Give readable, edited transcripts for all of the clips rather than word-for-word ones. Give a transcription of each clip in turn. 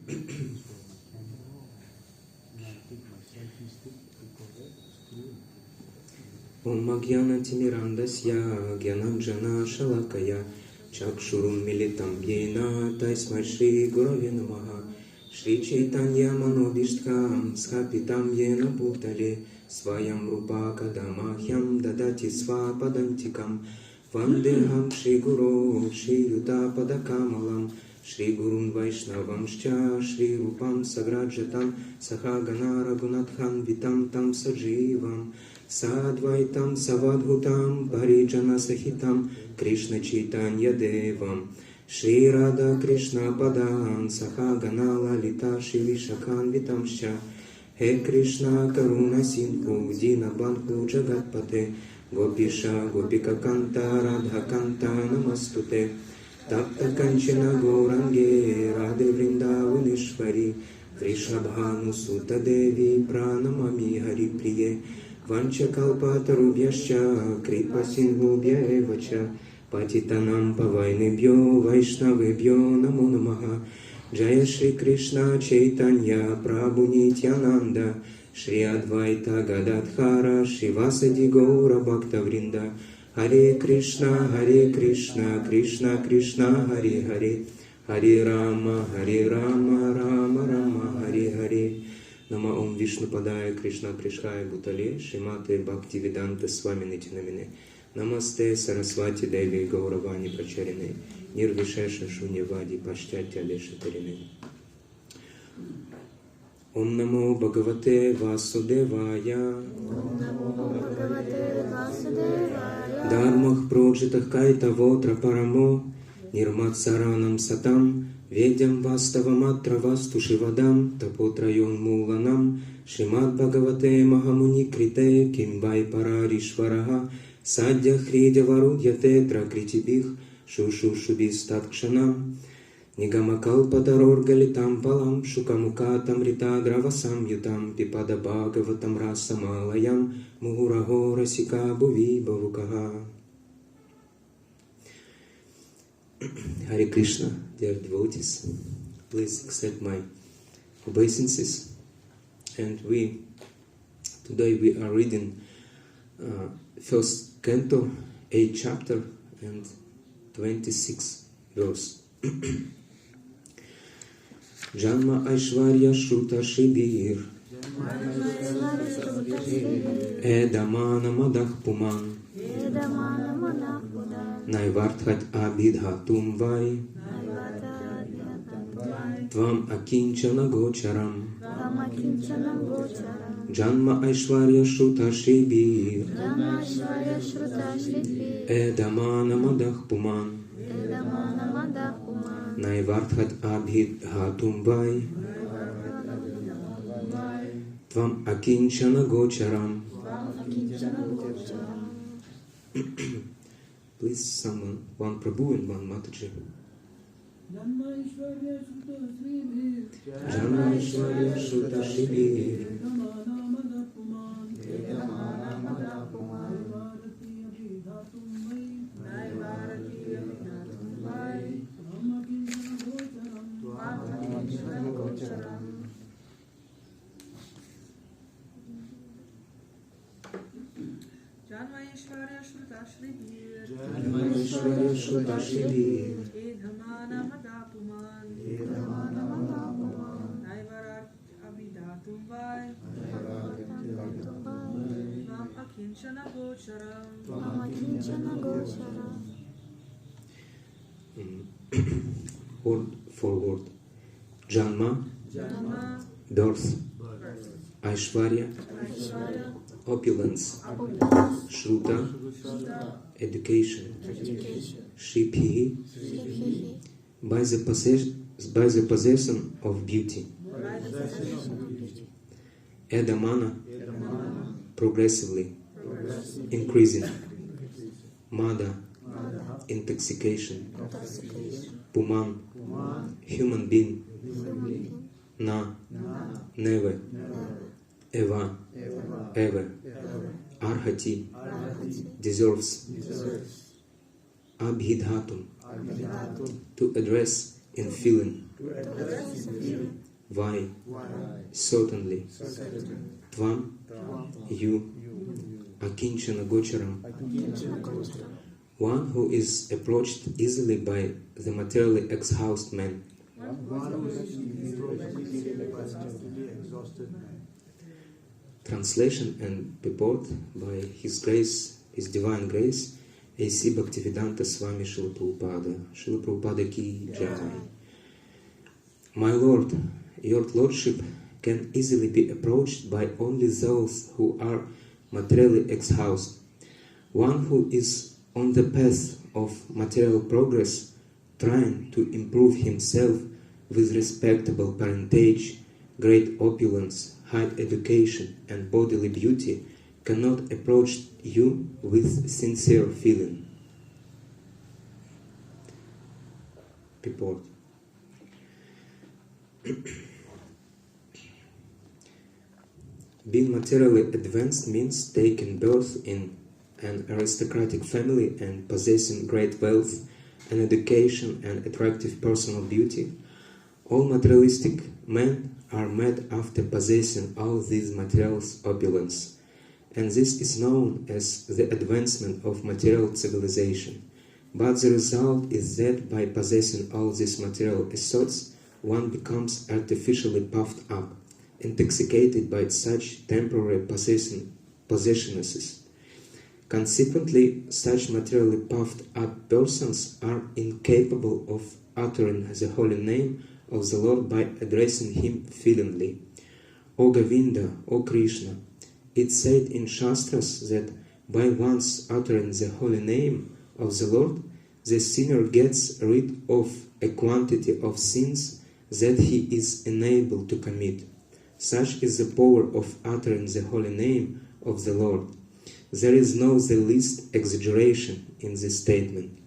Om Agyanatimirandasya Gyananjana Shalakaya Chakshurum Militam Yena Tasmai Shri Gurave Namaha Shri Chaitanya Manobishtkam Skapitam Yena Bhutale Svayam Rupa Kadamahyam Dadati Svapadantikam Vandeham Shri Guru Shri Yuta Padakamalam Shri Gurun Vaishnavamscha Shri Rupam Sagrajatam Sahagana Raghunathan Vitam Tam Sajivam Sadvaitam Savadhutam Parijana Sahitam Krishna Chaitanya Devam Shri Radha Krishna Padam Sahagana Lalita Shri Vishakhan Vitamscha He Krishna Karuna Sindhu Dina Bandhu Jagatpate Gopisha Gopika Kanta Radha Kanta Namastute Tapta Kanchana Gourange Radhe Vrindavaneshwari Vrishabhanu Sutta Devi Pranamami Hari Priye Vanchakalpatarubhyascha Kripa Sindhubhya evacha Patitanam Pavainebhyo Vaishnavebhyo Namo Namaha Jaya Shri Krishna Chaitanya Prabhu Nityananda Shri Advaita Gadadhara Shivasadi Gaura Bhakta Vrinda Hare Krishna Krishna Krishna Hare Hare Hare Rama Rama Rama Hare Hare Nama Om Vishnu Padaya Krishna Krishaya Bhutale Shrimate Bhakti Vedanta Swami Nityanamine Namaste Saraswati Devi Gauravani Pracharine Nirvishesha Shunyavadi Pashtya Deshatarine Om Namo Bhagavate Vasudevaya Om Namo Bhagavate Vasudevaya Dharmah Projitah Kaita Votra Paramo Nirmat Saranam Satam Ведям Ваставаматра Васту Шивадам Тапотрайон Муланам Шримад Бхагавате Махамуни Крите Кимбай Параришвараха Садья Хридя Варудьяте Тракритибих Шушу Шубистаткшанам Нигамакалпатарор Галитам Палам Шукамукатам Рита Гравасам Ютам Пипада Бхагаватам Расамалаям Мугураго Расика Буви Бавукаха. Hare Krishna, dear devotees, please accept my obeisances. And today we are reading first canto, 8th chapter and 26th verse. Janma Aishvarya Shruta Shibir Edamana Madah Puman Naivarthat Abhidhatum Vai Tvam Akinchana Gocharam Janma Aishvarya Shruta Shibir Edamana Madah Puman Naivarthat Abhidhatum Vai Tvam Akinchana Gocharam. Please, someone, one Prabhu and one Mataji. Janma Aishvarya Shruta Shibir Janmaishvarya Shruta Shibir Janmaishvarya Shruta Shibir Edhamana Madapuman Naivarat Abhidatum Vai Tvam Akinchana Gocharam. Word for word. Janma, birth. Aishvarya, opulence. Shruta, education. Shibhi, by the possession of beauty. Edamana, progressively, increasing. Mada, intoxication. Puman, human being. Na, never. Eva, ever. Arhati, deserves. Abhidhatum, to address in feeling. Why? Certainly. Tvam, you, akinchana gocharam. One who is approached easily by the materially exhausted man. Translation and purport by His Grace, His Divine Grace, A.C. Bhaktivedanta Swami Srila Prabhupada. Srila Prabhupada ki jai. My Lord, your Lordship can easily be approached by only those who are materially exhausted. One who is on the path of material progress, trying to improve himself with respectable parentage, great opulence, high education, and bodily beauty, cannot approach you with sincere feeling. Purport. Being materially advanced means taking birth in an aristocratic family and possessing great wealth and education and attractive personal beauty. All materialistic men are made after possessing all these materials opulence, and this is known as the advancement of material civilization. But the result is that by possessing all these material assets, one becomes artificially puffed up, intoxicated by such temporary possessions. Consequently, such materially puffed up persons are incapable of uttering the holy name of the Lord by addressing Him feelingly. O Govinda, O Krishna, it's said in Shastras that by once uttering the holy name of the Lord, the sinner gets rid of a quantity of sins that he is enabled to commit. Such is the power of uttering the holy name of the Lord. There is no the least exaggeration in this statement.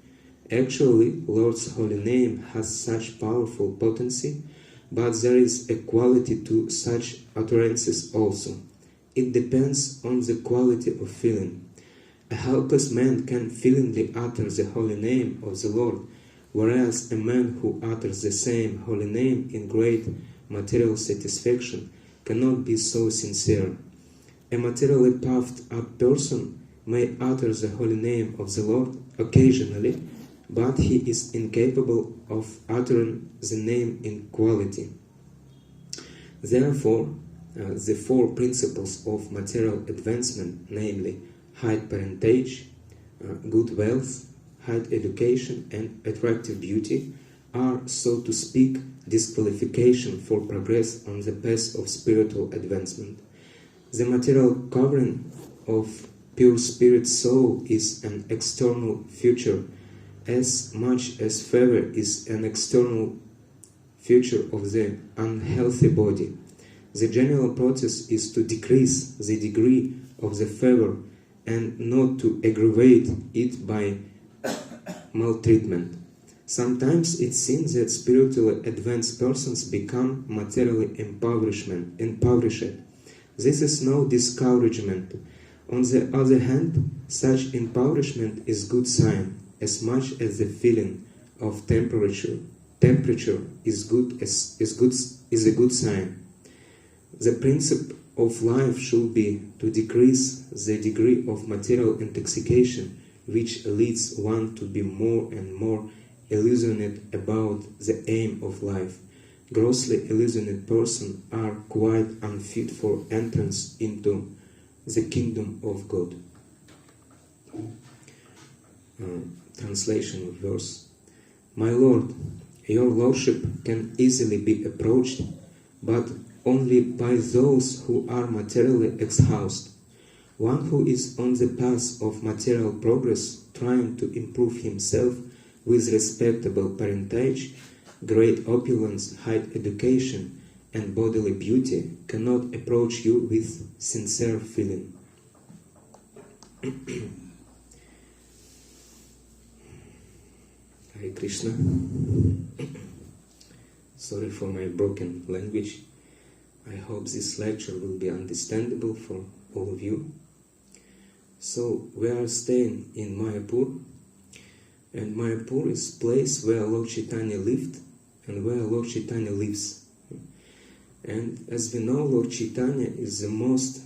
Actually, Lord's holy name has such powerful potency, but there is a quality to such utterances also. It depends on the quality of feeling. A helpless man can feelingly utter the holy name of the Lord, whereas a man who utters the same holy name in great material satisfaction cannot be so sincere. A materially puffed up person may utter the holy name of the Lord occasionally, but he is incapable of uttering the name in quality. Therefore, the four principles of material advancement, namely high parentage, good wealth, high education, and attractive beauty, are, so to speak, disqualification for progress on the path of spiritual advancement. The material covering of pure spirit soul is an external feature, as much as favor is an external feature of the unhealthy body. The general process is to decrease the degree of the favor and not to aggravate it by maltreatment. Sometimes it seems that spiritually advanced persons become materially impoverished. This is no discouragement. On the other hand, such impoverishment is good sign, as much as the feeling of temperature is a good sign. The principle of life should be to decrease the degree of material intoxication, which leads one to be more and more illusioned about the aim of life. Grossly illusioned persons are quite unfit for entrance into the kingdom of God. Translation of verse. My Lord, your Lordship can easily be approached, but only by those who are materially exhausted. One who is on the path of material progress, trying to improve himself with respectable parentage, great opulence, high education, and bodily beauty, cannot approach you with sincere feeling. Hare Krishna. Sorry for my broken language. I hope this lecture will be understandable for all of you. So, we are staying in Mayapur, and Mayapur is place where Lord Chaitanya lived and where Lord Chaitanya lives. And as we know, Lord Chaitanya is the most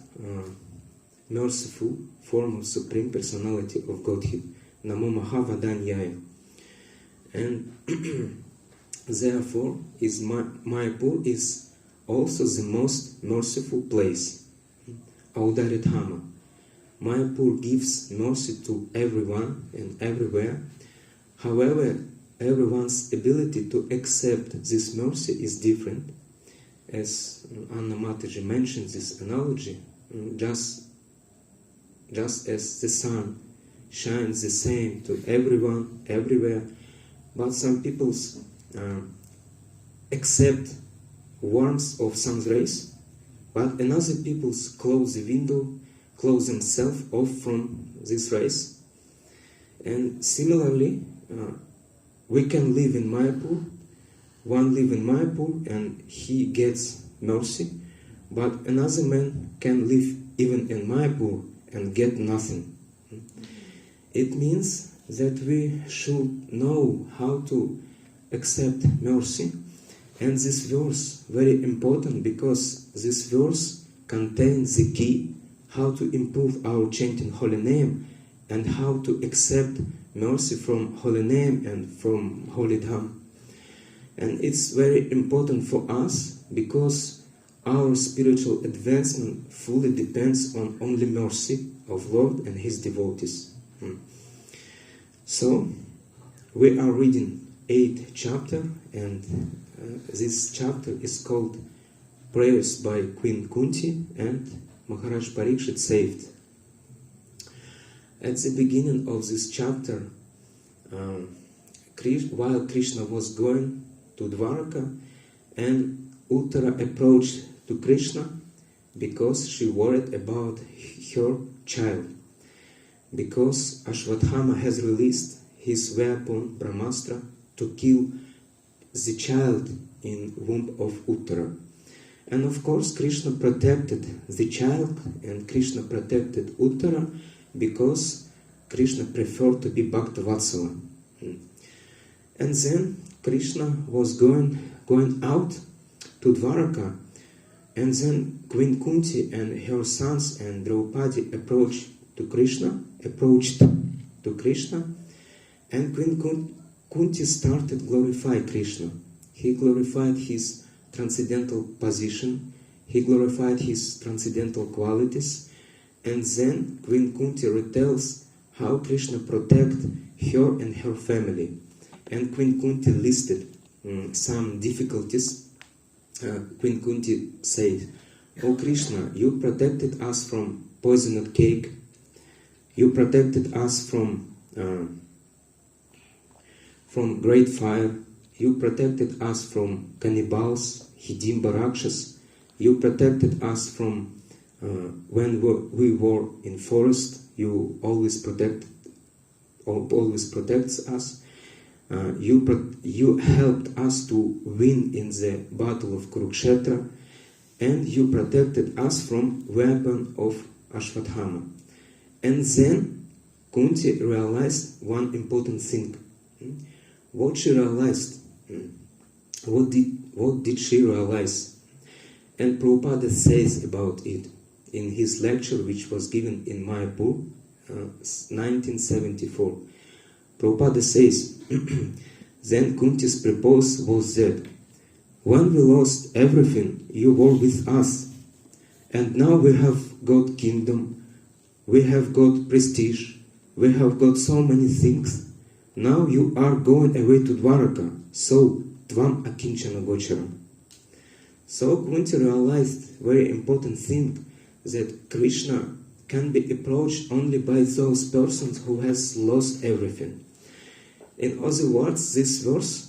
merciful form of Supreme Personality of Godhead. Namo Mahavadanyaya. And therefore, Mayapur is also the most merciful place. Audaritama. Mayapur gives mercy to everyone and everywhere. However, everyone's ability to accept this mercy is different. As Anna Mataji mentioned this analogy, just as the sun shines the same to everyone, everywhere, but some people accept warmth of sun's rays, but another people close the window, close themselves off from this rays. And similarly, we can live in Mayapur. One live in Mayapur and he gets mercy, but another man can live even in Mayapur and get nothing. It means that we should know how to accept mercy. And this verse very important because this verse contains the key how to improve our chanting holy name and how to accept mercy from holy name and from holy dham. And it's very important for us because our spiritual advancement fully depends on only mercy of Lord and His devotees. So, we are reading 8th chapter, and this chapter is called Prayers by Queen Kunti and Maharaj Parikshit saved. At the beginning of this chapter, while Krishna was going to Dwaraka, and Uttara approached to Krishna because she worried about her child. Because Ashwatthama has released his weapon Brahmastra to kill the child in womb of Uttara. And of course Krishna protected the child and Krishna protected Uttara because Krishna preferred to be Bhaktavatsala. And then Krishna was going out to Dwaraka, and then Queen Kunti and her sons and Draupadi approached to Krishna, and Queen Kunti started glorify Krishna. He glorified his transcendental position, he glorified his transcendental qualities, and then Queen Kunti retells how Krishna protected her and her family. And Queen Kunti listed some difficulties. Queen Kunti said, "O Krishna, you protected us from poisoned cake, you protected us from great fire, you protected us from cannibals, Hidimba Rakshas, you protected us from when we were in forest, you always protects us. You helped us to win in the battle of Kurukshetra, and you protected us from weapon of Ashwatthama." And then Kunti realized one important thing. What she realized? What did she realize? And Prabhupada says about it in his lecture, which was given in Mayapur, 1974. Prabhupada says, "Then Kunti's purpose was that when we lost everything, you were with us, and now we have got kingdom, we have got prestige, we have got so many things. Now you are going away to Dwaraka, so Tvam Akinchana Gocharam." So Kunti realized very important thing, that Krishna can be approached only by those persons who has lost everything. In other words, this verse,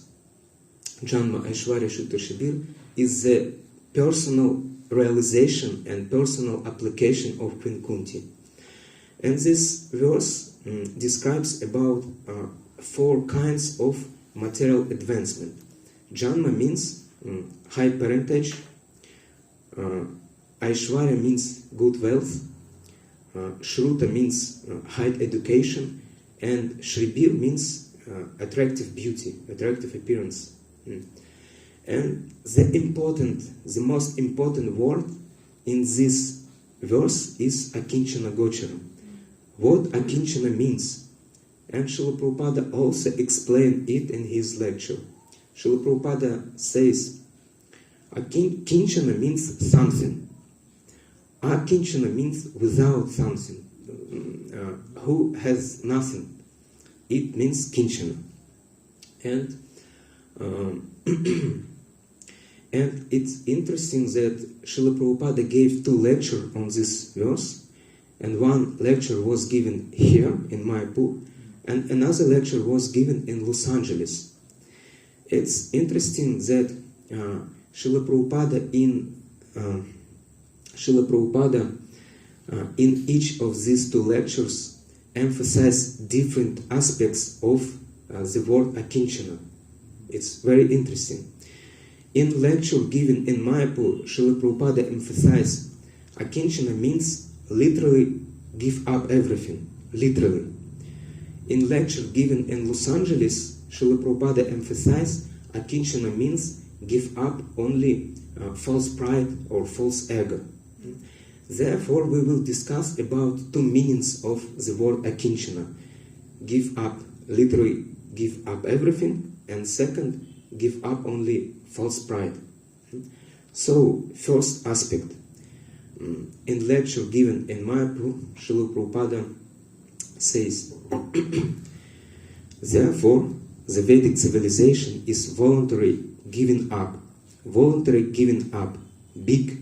Janma Aishwarya Shuddha Shibir, is the personal realization and personal application of Queen Kunti. And this verse describes about 4 kinds of material advancement. Janma means high parentage, Aishwarya means good wealth, Shruta means high education, and Shribir means attractive beauty, attractive appearance. And the most important word in this verse is akinchana gochara. What akinchana means? And Srila Prabhupada also explained it in his lecture. Srila Prabhupada says, akinchana means something. Akinchana means without something. Who has nothing. It means kinchana. And and it's interesting that Srila Prabhupada gave 2 lectures on this verse, and one lecture was given here in Mayapur, and another lecture was given in Los Angeles. It's interesting that Srila Prabhupada in each of these 2 lectures emphasized different aspects of the word akinchana. It's very interesting. In lecture given in Mayapur, Srila Prabhupada emphasized akinchana means literally give up everything, literally. In lecture given in Los Angeles, Srila Prabhupada emphasized akinchana means give up only false pride or false ego. Therefore, we will discuss about 2 meanings of the word akinchana. Give up, literally give up everything, and second, give up only false pride. So, first aspect. In lecture given in Mayapur, Srila Prabhupada says, therefore, the Vedic civilization is voluntary giving up. Voluntary giving up. Big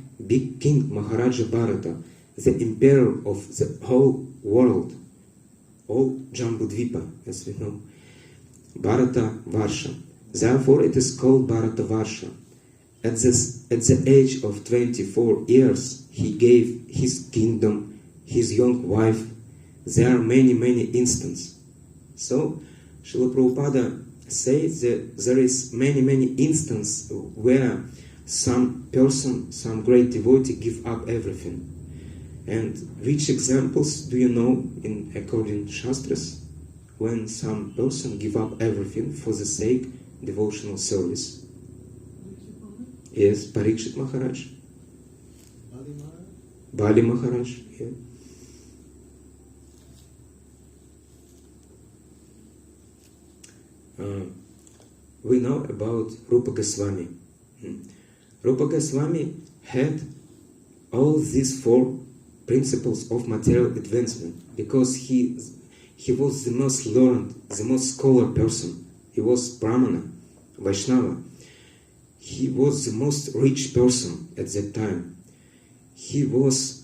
King Maharaja Bharata, the emperor of the whole world, all Jambudvipa, as we know, Bharata Varsha. Therefore, it is called Bharata Varsha. At the age of 24 years, he gave his kingdom, his young wife. There are many instances. So, Srila Prabhupada says that there is many instances where some person, some great devotee give up everything. And which examples do you know in according to Shastras? When some person give up everything for the sake devotional service. Yes, Parikshit Maharaj. Bali Maharaj, yeah. We know about Rupa Goswami. Rupa Goswami had all these 4 principles of material advancement because he was the most learned, the most scholar person. He was Brahmana, Vaishnava. He was the most rich person at that time. He was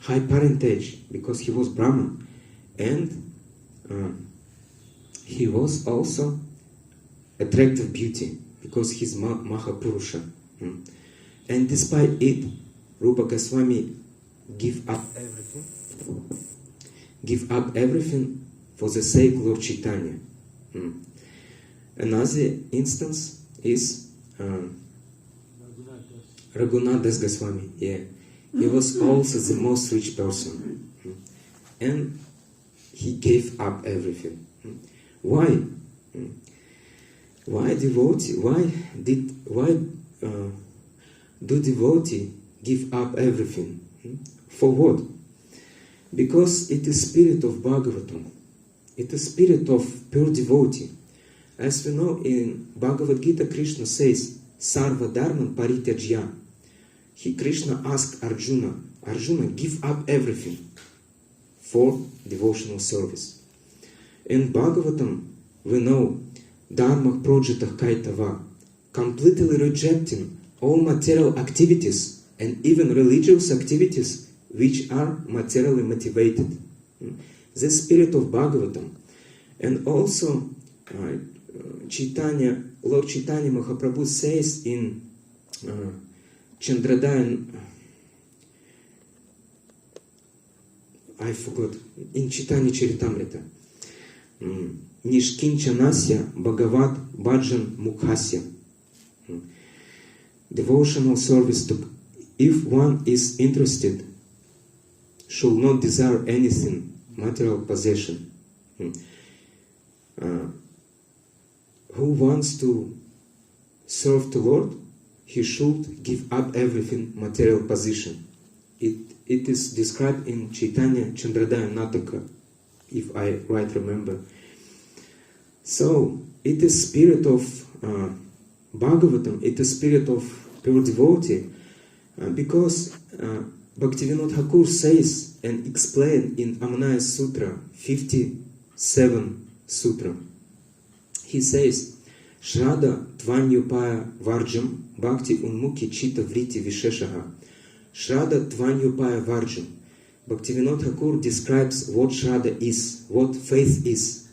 high parentage because he was Brahman, and he was also attractive beauty because he's Mahapurusha. And despite it, Rupa Goswami give up everything for the sake of Lord Chaitanya. Another instance is Raghunath Das Goswami. Yeah, he was also the most rich person, and he gave up everything. Why? Why devotee? Why do devotee give up everything? For what? Because it is spirit of Bhagavatam. It is spirit of pure devotee. As we know in Bhagavad Gita, Krishna says, Sarva Dharman Parityajya. Krishna asked Arjuna, give up everything for devotional service. In Bhagavatam, we know Dharma Projatah Kaitava, completely rejecting all material activities and even religious activities which are materially motivated. The spirit of Bhagavatam. And also, Lord Chaitanya Mahaprabhu says in Chandradaya, I forgot, in Chaitanya Charitamrita, Nishkinchanasya Bhagavat Bhajan Mukhasya. Devotional service to, if one is interested, should not desire anything, material possession. Who wants to serve the Lord, he should give up everything material position. It is described in Chaitanya Chandradaya Nataka, if I right remember. So, it is spirit of Bhagavatam, it is spirit of pure devotee, because Bhaktivinoda Thakur says and explains in Amanaya Sutra, 57 Sutra. He says, Shraddha Tvanyupaya Varjam Bhakti Unmukhi Chitta Vritti Visheshaha. Shraddha Tvanyupaya Varjam. Bhaktivinoda Thakur describes what Shraddha is, what faith is.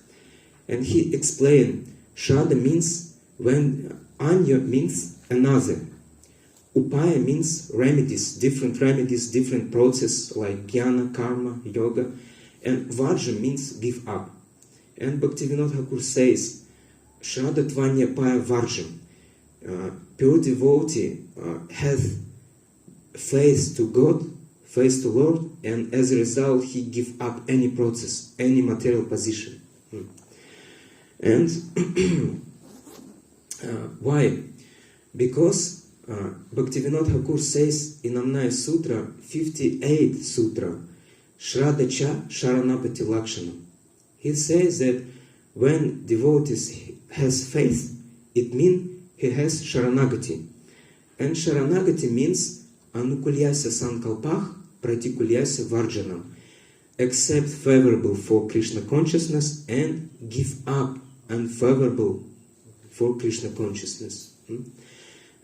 And he explained, Shraddha means when Anya means another. Upaya means remedies, different process like jnana, karma, yoga. And Varjam means give up. And Bhaktivinoda Thakur says, Shraddha Tvanyapaya Varjam. Pure devotee has faith to God, faith to Lord, and as a result he give up any process, any material position. And why? Because Bhaktivinoda Thakur says in Amnaya Sutra, 58 Sutra, Shraddha Cha Sharanapati Lakshana. He says that when devotee has faith, it means he has Sharanagati. And Sharanagati means Anukulyasya Sankalpach Pratikulyasya Varjanam. Accept favorable for Krishna consciousness and give up unfavorable for Krishna consciousness.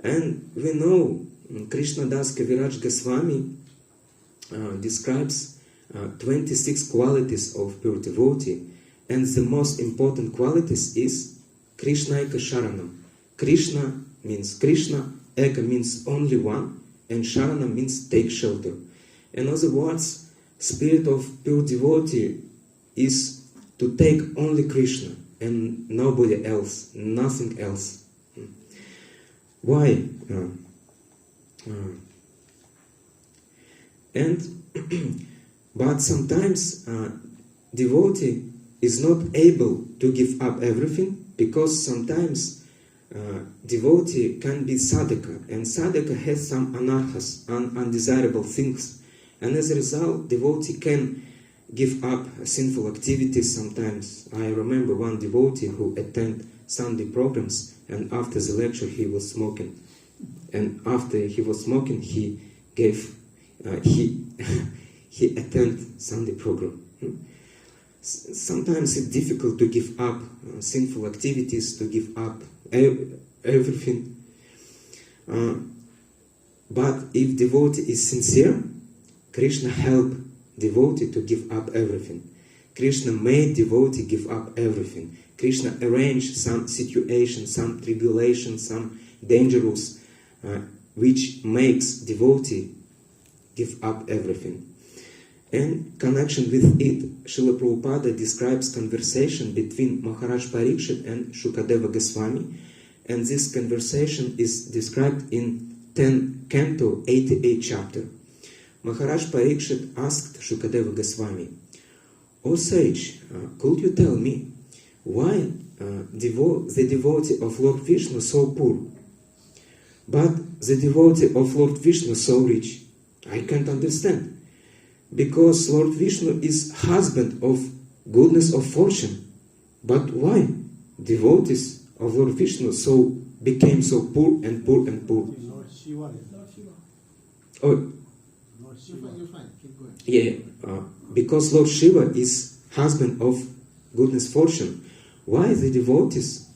And we know Krishna Das Kaviraj Goswami describes 26 qualities of pure devotee, and the most important qualities is Krishna Eka Sharanam. Krishna means Krishna, Eka means only one, and Sharanam means take shelter. In other words, spirit of pure devotee is to take only Krishna and nobody else, nothing else. Why? But sometimes devotee is not able to give up everything, because sometimes devotee can be sadhaka, and sadhaka has some anarthas, undesirable things, and as a result devotee can give up sinful activities sometimes. I remember one devotee who attended Sunday programs, and after the lecture he was smoking, and after he was smoking he attended Sunday program. Sometimes it's difficult to give up sinful activities, to give up everything. But if devotee is sincere, Krishna help devotee to give up everything. Krishna made devotee give up everything. Krishna arranged some situation, some tribulation, some dangerous, which makes devotee give up everything. In connection with it, Srila Prabhupada describes conversation between Maharaj Parikshit and Shukadeva Goswami, and this conversation is described in 10 Canto 88 chapter. Maharaj Parikshit asked Shukadeva Goswami, "O sage, could you tell me why the devotee of Lord Vishnu so poor, but the devotee of Lord Vishnu so rich? I can't understand. Because Lord Vishnu is husband of goodness of fortune. But why devotees of Lord Vishnu became so poor and poor and poor?" Lord Shiva. Oh, Lord Shiva. You're fine. Keep going. yeah, because Lord Shiva is husband of goodness fortune. Why the devotees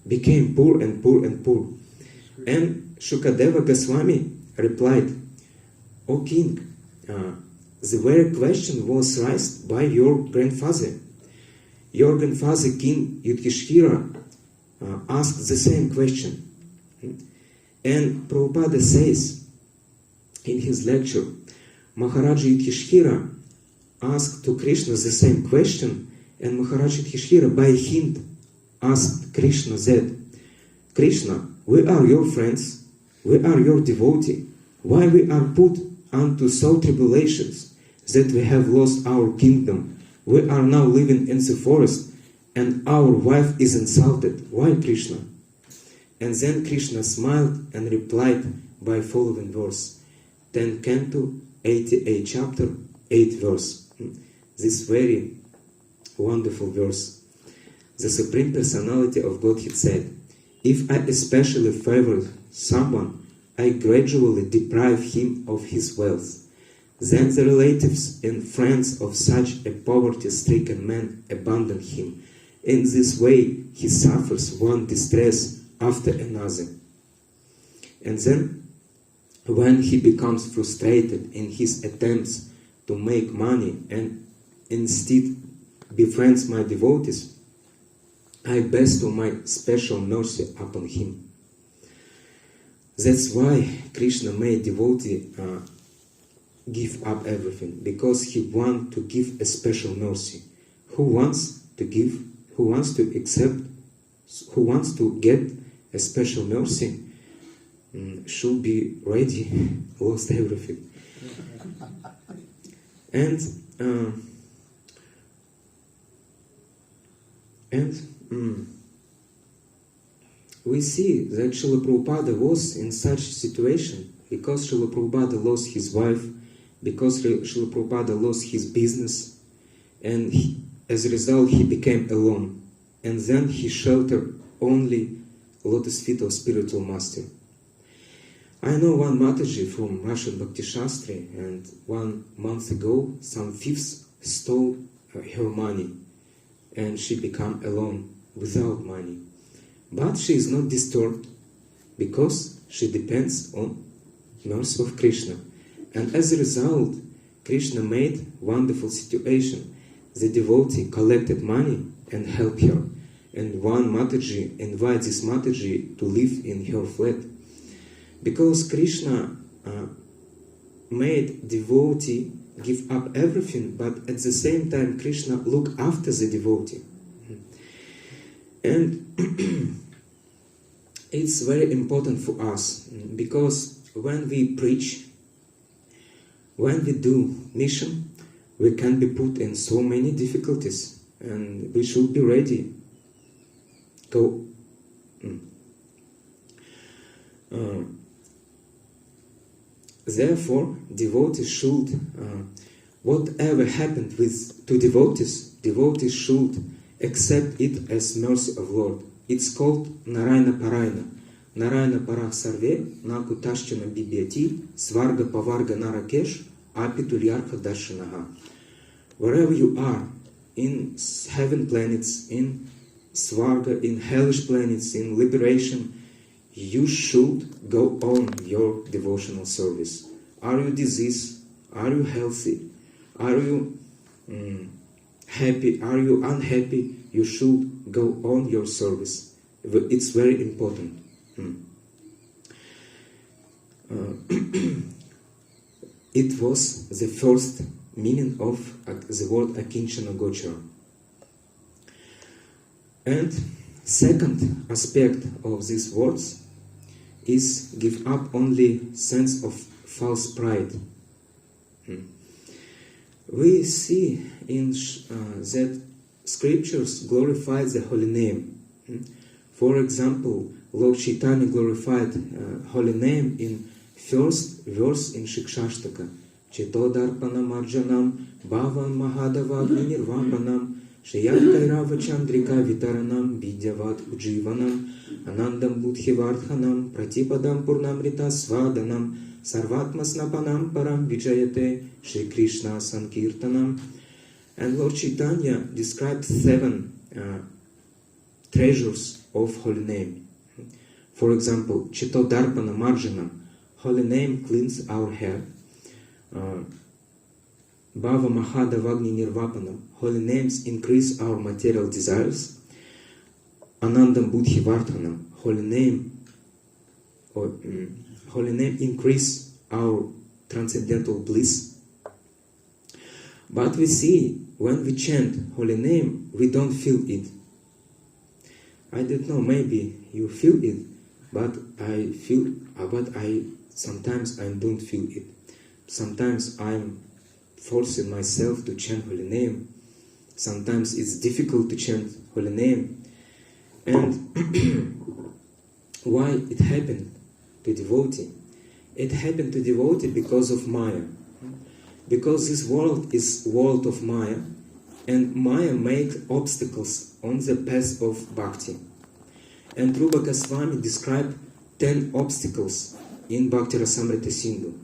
became poor and poor and poor? And Shukadeva Goswami replied, "O king, the very question was raised by your grandfather. Your grandfather, King Yudhishthira, asked the same question." And Prabhupada says in his lecture, Maharaja Yudhishthira asked to Krishna the same question, and Maharaja Yudhishthira by hint asked Krishna that, "Krishna, we are your friends, we are your devotee. Why we are put unto so tribulations that we have lost our kingdom? We are now living in the forest, and our wife is insulted. Why, Krishna?" And then Krishna smiled and replied by following verse. 10 Canto, 88 chapter, 8 verse. This very wonderful verse. The Supreme Personality of Godhead said, "If I especially favor someone, I gradually deprive him of his wealth. Then the relatives and friends of such a poverty-stricken man abandon him. In this way, he suffers one distress after another. And then, when he becomes frustrated in his attempts to make money and instead befriends my devotees, I bestow my special mercy upon him." That's why Krishna made devotee give up everything, because he wants to give a special mercy. Who wants to give, who wants to accept, who wants to get a special mercy should be ready, lost everything. And we see that Srila Prabhupada was in such situation because Srila Prabhupada lost his wife, because Srila Prabhupada lost his business, and as a result he became alone. And then he sheltered only lotus feet of spiritual master. I know one Mataji from Russian Bhakti Shastri, and 1 month ago some thieves stole her money, and she became alone without money. But she is not disturbed because she depends on mercy of Krishna. And as a result, Krishna made wonderful situation. The devotee collected money and helped her. And one Mataji invites this Mataji to live in her flat. Because Krishna made devotee give up everything, but at the same time Krishna look after the devotee. And it's very important for us, because when we preach, when we do mission, we can be put in so many difficulties, and we should be ready. Therefore, devotees should, whatever happened to devotees should accept it as mercy of Lord. It's called Narayana Parayana. Narayana Parah Sarve, Naku Tashchana Bibyati, Svarga Pavarga Narakesh, Apitulyarkha Darshanaha. Wherever you are, in heaven planets, in Svarga, in hellish planets, in liberation, you should go on your devotional service. Are you diseased? Are you healthy? Are you happy? Are you unhappy? You should go on your service. It's very important. It was the first meaning of the word Akinchana Gochara. And second aspect of these words is give up only sense of false pride. We see in that scriptures glorify the holy name. For example, Lord Chaitanya glorified holy name in first verse in Shikshashtaka. Chito darpanam arjanam bhavan mahadavagni nirvapanam shayat kairava chandrika vitaranam vidyavat ujivanam anandam buddhivardhanam pratipadam purnamrita svadanam sarvatmasnapanam param vijayate Shri Krishna Sankirtanam. And Lord Chaitanya described 7 treasures of holy name. For example, Chito Darpana Marjanam, holy name cleans our hair. Bhava Mahada Vagni Nirvapanam, holy names increase our material desires. Anandam Buddhi Vardhanam, holy name increase our transcendental bliss. But we see, when we chant holy name, we don't feel it. I don't know, maybe you feel it, but sometimes I don't feel it. Sometimes I'm forcing myself to chant holy name. Sometimes it's difficult to chant holy name. And Why it happened to devotee? It happened to devotee because of Maya. Because this world is world of Maya, and Maya makes obstacles on the path of bhakti. And Rupa Goswami described 10 obstacles in Bhakti Rasamrita Sindhu.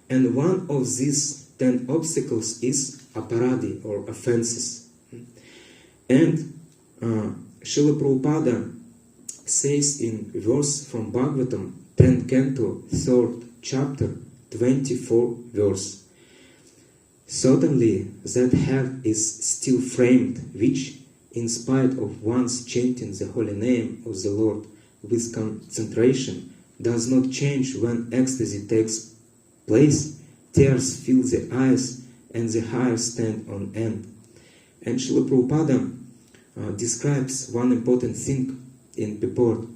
And one of these 10 obstacles is aparadhi, or offenses. And Srila Prabhupada says in verse from Bhagavatam, 10th canto, 3rd chapter, 24 verse. Certainly that heart is still framed, which, in spite of one's chanting the holy name of the Lord with concentration, does not change when ecstasy takes place, tears fill the eyes, and the hair stand on end. And Srila Prabhupada describes one important thing in purport.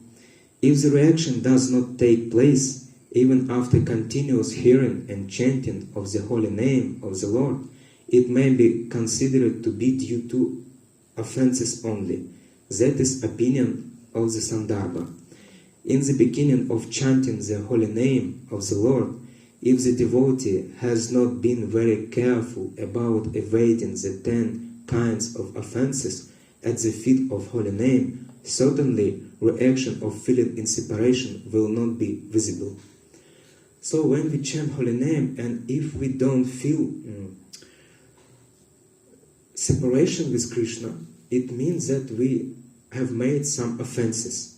If the reaction does not take place, even after continuous hearing and chanting of the holy name of the Lord, it may be considered to be due to offenses only. That is opinion of the Sandarbha. In the beginning of chanting the holy name of the Lord, if the devotee has not been very careful about evading the 10 kinds of offenses at the feet of holy name, certainly reaction of feeling in separation will not be visible. So when we chant holy name, and if we don't feel separation with Krishna, it means that we have made some offenses.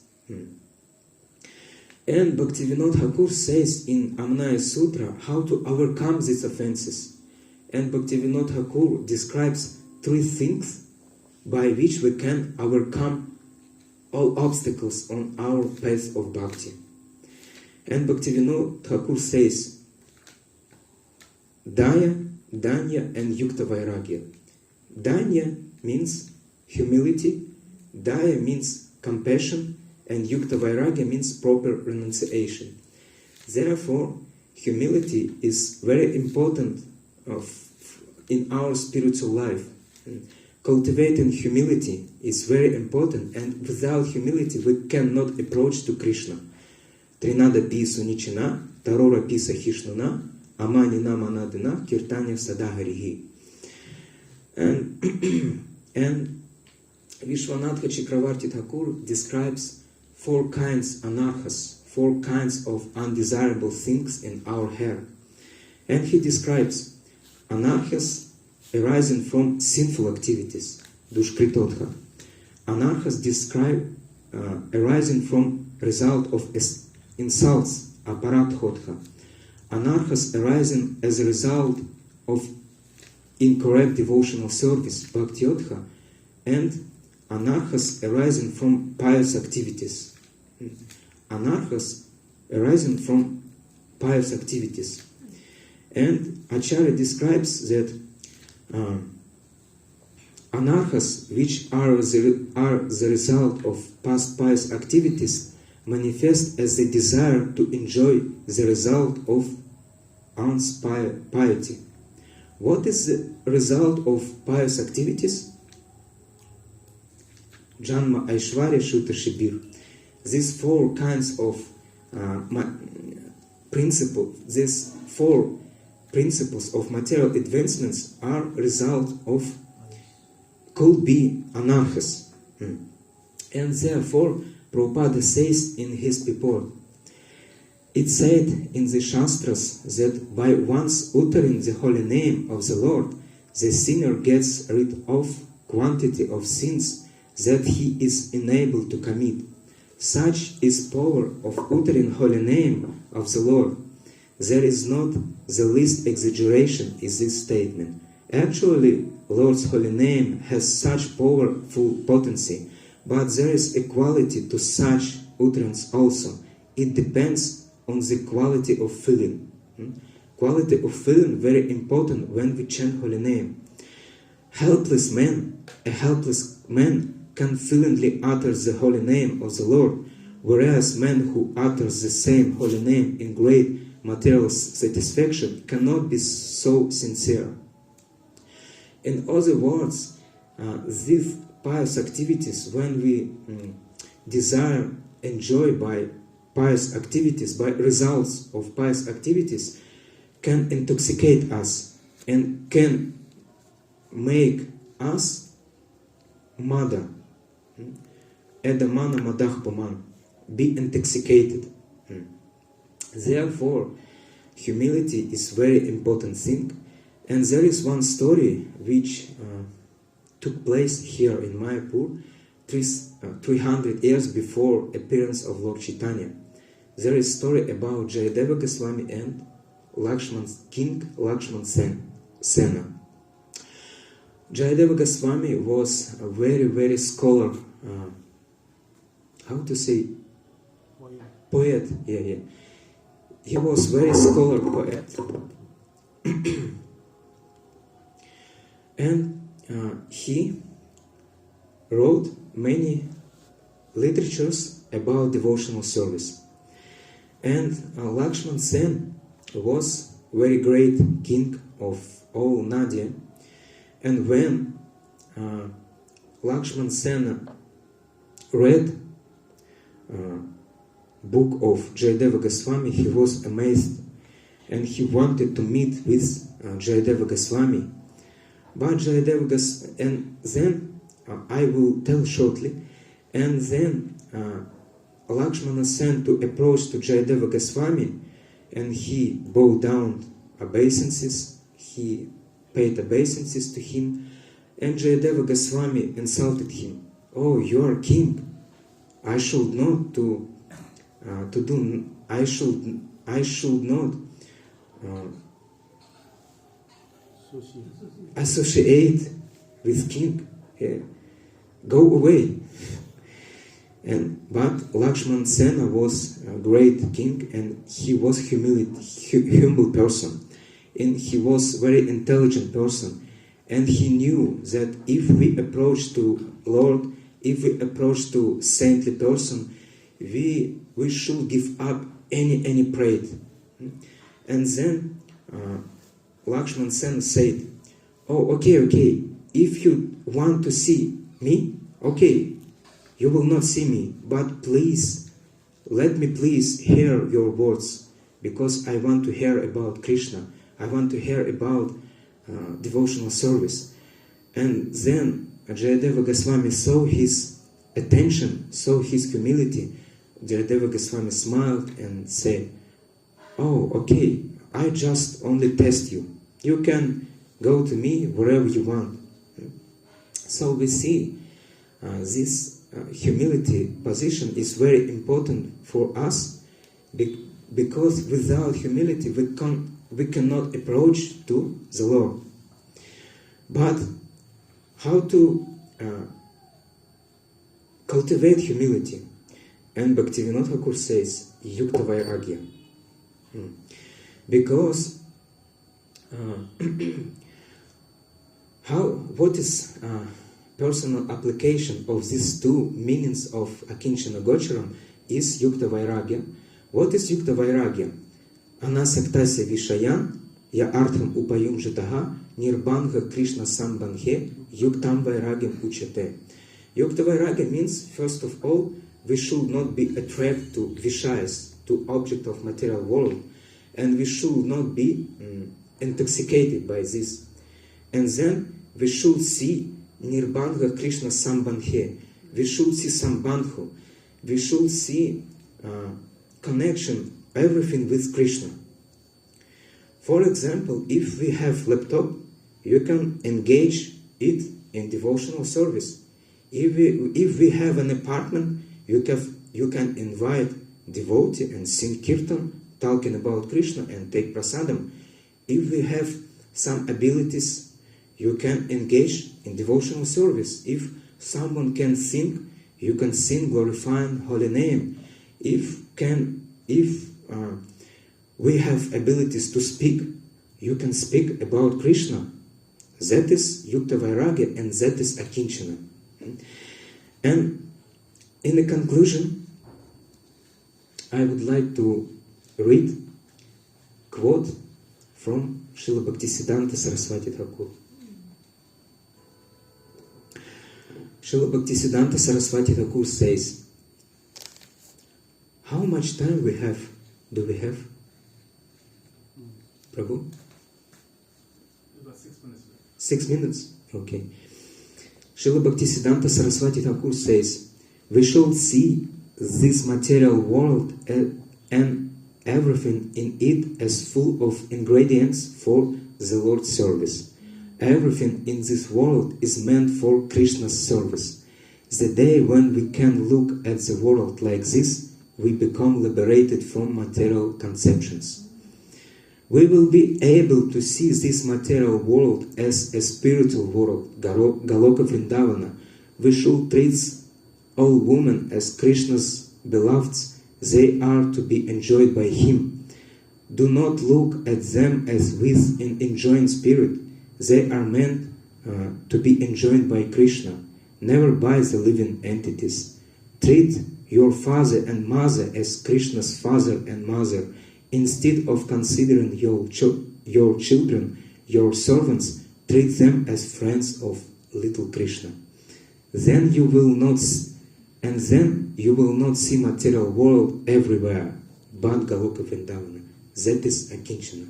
And Bhaktivinoda Thakur says in Amnaya Sutra how to overcome these offenses. And Bhaktivinoda Thakur describes 3 things by which we can overcome all obstacles on our path of bhakti. And Bhaktivinoda Thakur says, Daya, Danya, and Yukta Vairagya. Danya means humility, Daya means compassion, and Yukta Vairagya means proper renunciation. Therefore, humility is very important in our spiritual life. Cultivating humility is very important, and without humility we cannot approach to Krishna. Trinada pisu nichina, tarora pisa hishnuna, amanina manadina, kirtanya sadaharihi. And Vishwanatha Chakravarti Thakur describes 4 kinds anarhas, 4 kinds of undesirable things in our hair. And he describes anarhas arising from sinful activities, dushkritotha. Anarhas describe arising from result of insults, aparadhotha. Anarhas arising as a result of incorrect devotional service, bhaktiotha. And anarhas arising from pious activities. Anarhas arising from pious activities. And Acharya describes that anarhas, which are the result of past pious activities, manifest as the desire to enjoy the result of one's piety. What is the result of pious activities? Janma, Aishwarya, Shuta, Shibir. These 4 kinds of these 4 principles of material advancements are result of, could be anarchas. And therefore, Prabhupada says in his purport, it said in the Shastras that by once uttering the holy name of the Lord, the sinner gets rid of quantity of sins that he is enabled to commit. Such is power of uttering holy name of the Lord. There is not the least exaggeration in this statement. Actually, Lord's holy name has such powerful potency, but there is a quality to such utterance also. It depends on the quality of feeling. Quality of feeling very important when we chant holy name. A helpless man can feelingly utter the holy name of the Lord, whereas man who utters the same holy name in great material satisfaction cannot be so sincere. In other words, these pious activities, when we desire enjoyed by pious activities, by results of pious activities, can intoxicate us and can make us mada, edamana madahpaman, be intoxicated. Therefore, humility is very important thing. And there is one story which took place here in Mayapur 300 years before appearance of Lord Chaitanya. There is a story about Jayadeva Goswami and King Lakshman Sena. Jayadeva Goswami was a very, very scholar, how to say, poet. Yeah. He was very scholar poet. And he wrote many literatures about devotional service. And Lakshman Sen was very great king of all Nadia. And when Lakshman Sen read book of Jayadeva Goswami, he was amazed and he wanted to meet with Jayadeva Goswami. But Jayadeva Goswami, and then I will tell shortly, and then Lakshmana Sen to approach to Jayadeva Goswami, and he bowed down obeisances, he paid obeisances to him, and Jayadeva Goswami insulted him. Oh, you are king. I should not associate with king. Yeah. Go away. But Lakshman Sena was a great king, and he was humble person, and he was very intelligent person, and he knew that if we approach to Lord, if we approach to saintly person, we should give up any pride. And then Lakshman Sen said, "Oh, okay. If you want to see me, okay, you will not see me, but please, let me please hear your words, because I want to hear about Krishna. I want to hear about devotional service." And then Jayadeva Goswami saw his attention, saw his humility. Jayadeva Goswami smiled and said, "Oh, okay, I just only test you. You can go to me wherever you want." So we see this humility position is very important for us, because without humility we cannot approach to the Lord. But how to cultivate humility? And Bhaktivinoda Thakur says, Yukta Vairagya. Because what is personal application of these two meanings of Akinchana Gocharam is Yukta Vairagya. What is Yukta Vairagya? Anasaktasya Vishayan Ya Artham Upayum Jataha Nirbangha Krishna Sambandhe Yuktam Vairagyam Uchate. Yukta Vairagya means, first of all, we should not be attracted to Vishayas, to object of material world, and we should not be intoxicated by this. And then we should see Nirbandha Krishna Sambandhe. We should see Sambandhu. We should see connection, everything with Krishna. For example, if we have laptop, you can engage it in devotional service. If we have an apartment, you can invite devotee and sing kirtan, talking about Krishna and take prasadam. If we have some abilities, you can engage in devotional service. If someone can sing, you can sing glorifying holy name. If we have abilities to speak, you can speak about Krishna. That is Yukta Vairagya, and that is Akinchana. And in the conclusion, I would like to read quote from Srila Bhaktisiddhanta Saraswati Thakur. Srila Bhaktisiddhanta Saraswati Thakur says, How much time we have? Do we have? Prabhu? About 6 minutes. 6 minutes? Okay. Srila Bhaktisiddhanta Saraswati Thakur says, we should see this material world and everything in it as full of ingredients for the Lord's service. Everything in this world is meant for Krishna's service. The day when we can look at the world like this, we become liberated from material conceptions. We will be able to see this material world as a spiritual world, Galoka Vrindavana. We should treat all women as Krishna's beloveds. They are to be enjoyed by Him. Do not look at them as with an enjoying spirit. They are meant to be enjoyed by Krishna, never by the living entities. Treat your father and mother as Krishna's father and mother. Instead of considering your children, your servants, treat them as friends of little Krishna. Then you will not see material world everywhere, but Galoka Vrindavana. That is Akinchana.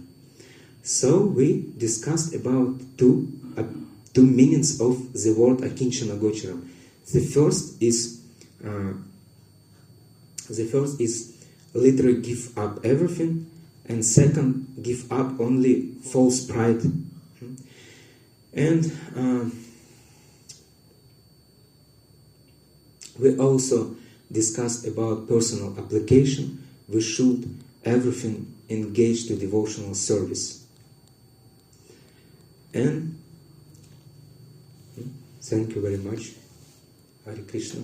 So we discussed about two meanings of the word Akinchana Gocharam. The first is literally give up everything, and second, give up only false pride. And we also discussed about personal application. We should everything engage to devotional service. And thank you very much. Hare Krishna.